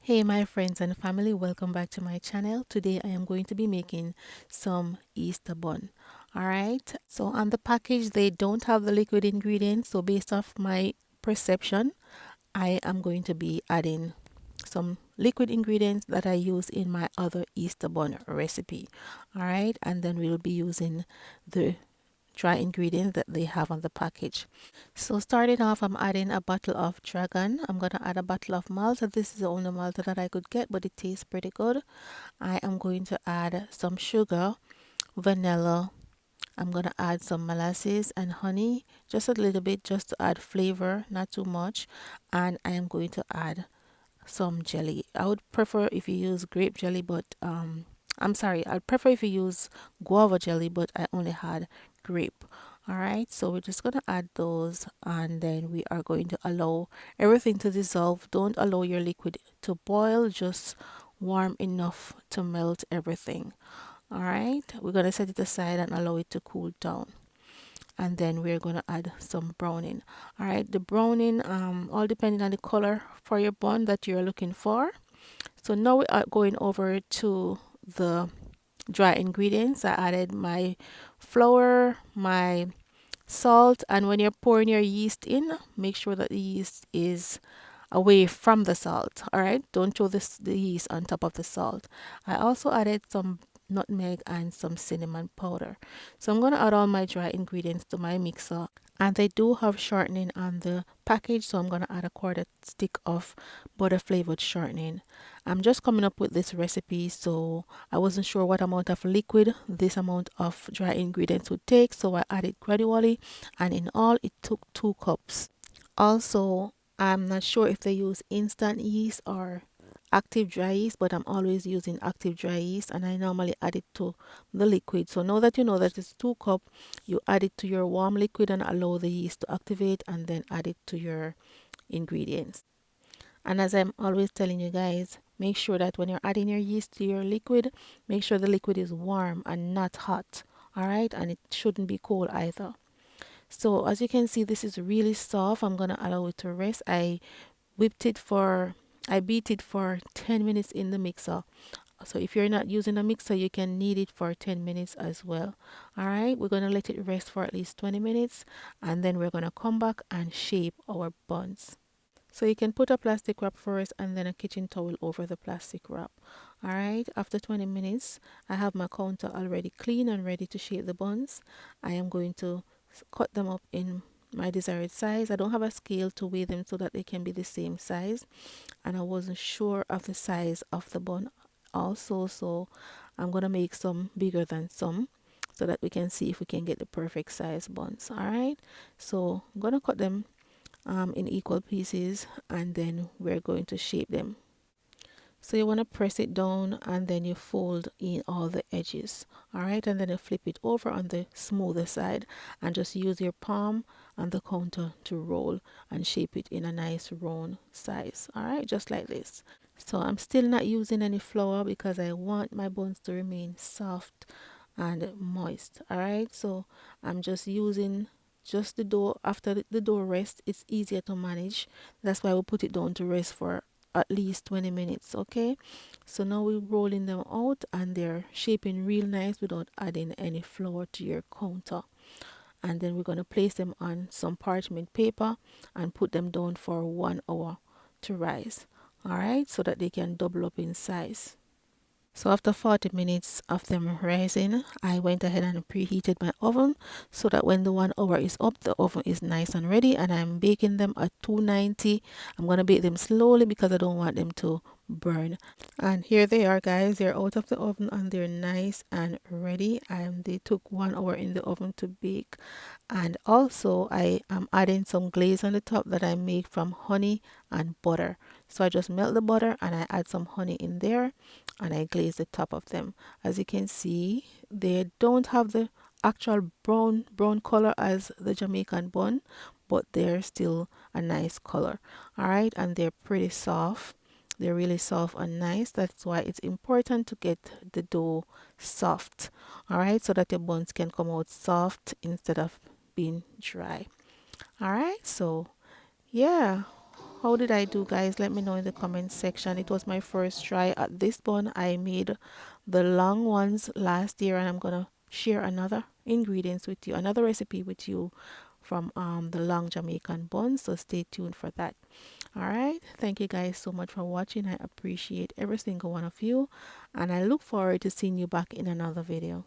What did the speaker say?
Hey my friends and family, welcome back to my channel. Today I am going to be making some Easter bun. Alright, so on the package they don't have the liquid ingredients, so based off my perception, I am going to be adding some liquid ingredients that I use in my other Easter bun recipe. Alright, and then we'll be using the dry ingredients that they have on the package. So starting off, I'm adding a bottle of Dragon. I'm going to add a bottle of Malta. This is the only Malta that I could get, but it tastes pretty good. I am going to add some sugar, vanilla. I'm going to add some molasses and honey, just a little bit, just to add flavor, not too much. And I am going to add some jelly. I would prefer if you use grape jelly, but I'm sorry, I'd prefer if you use guava jelly, but I only had grape. All right, so we're just gonna add those, and then we are going to allow everything to dissolve. Don't allow your liquid to boil, just warm enough to melt everything. All right, we're gonna set it aside and allow it to cool down, and then we're going to add some browning. All right, the browning all depending on the color for your bun that you're looking for. So now we are going over to the dry ingredients. I added my flour, my salt, and when you're pouring your yeast in, make sure that the yeast is away from the salt. All right, don't throw the yeast on top of the salt. I also added some nutmeg and some cinnamon powder. So I'm going to add all my dry ingredients to my mixer, and they do have shortening on the package, so I'm going to add a quarter stick of butter flavored shortening. I'm just coming up with this recipe, so I wasn't sure what amount of liquid this amount of dry ingredients would take, so I added gradually, and in all it took 2 cups. Also, I'm not sure if they use instant yeast or active dry yeast, but I'm always using active dry yeast, and I normally add it to the liquid. So now that you know that it's 2 cup, you add it to your warm liquid and allow the yeast to activate, and then add it to your ingredients. And as I'm always telling you guys, make sure that when you're adding your yeast to your liquid, make sure the liquid is warm and not hot. All right, and it shouldn't be cold either. So as you can see, this is really soft. I'm gonna allow it to rest. Whipped it for I beat it for 10 minutes in the mixer. So if you're not using a mixer, you can knead it for 10 minutes as well. All right, we're gonna let it rest for at least 20 minutes, and then we're gonna come back and shape our buns. So you can put a plastic wrap first and then a kitchen towel over the plastic wrap. All right, after 20 minutes, I have my counter already clean and ready to shape the buns. I am going to cut them up in my desired size. I don't have a scale to weigh them so that they can be the same size, and I wasn't sure of the size of the bun also, so I'm gonna make some bigger than some so that we can see if we can get the perfect size buns. All right, so I'm gonna cut them in equal pieces, and then we're going to shape them. So you want to press it down, and then you fold in all the edges. All right, and then you flip it over on the smoother side, and just use your palm and the counter to roll and shape it in a nice round size. All right, just like this. So I'm still not using any flour because I want my buns to remain soft and moist. All right, so I'm just using just the dough. After the dough rests, it's easier to manage. That's why we put it down to rest for at least 20 minutes. Okay, so now we're rolling them out, and they're shaping real nice without adding any flour to your counter. And then we're going to place them on some parchment paper and put them down for 1 hour to rise. All right, so that they can double up in size. So after 40 minutes of them rising, I went ahead and preheated my oven so that when the 1 hour is up, the oven is nice and ready, and I'm baking them at 290. I'm going to bake them slowly because I don't want them to burn. And here they are, guys. They're out of the oven and they're nice and ready. They took 1 hour in the oven to bake. And also I am adding some glaze on the top that I make from honey and butter. So I just melt the butter and I add some honey in there, and I glaze the top of them. As you can see, they don't have the actual brown color as the Jamaican bun, but they're still a nice color. All right, and they're pretty soft. They're really soft and nice. That's why it's important to get the dough soft. All right, so that your buns can come out soft instead of being dry. All right, so yeah, how did I do, guys? Let me know in the comment section. It was my first try at this bun. I made the long ones last year, and I'm gonna share another ingredients with you, another recipe with you from the long Jamaican bun. So stay tuned for that. All right. Thank you guys so much for watching. I appreciate every single one of you, and I look forward to seeing you back in another video.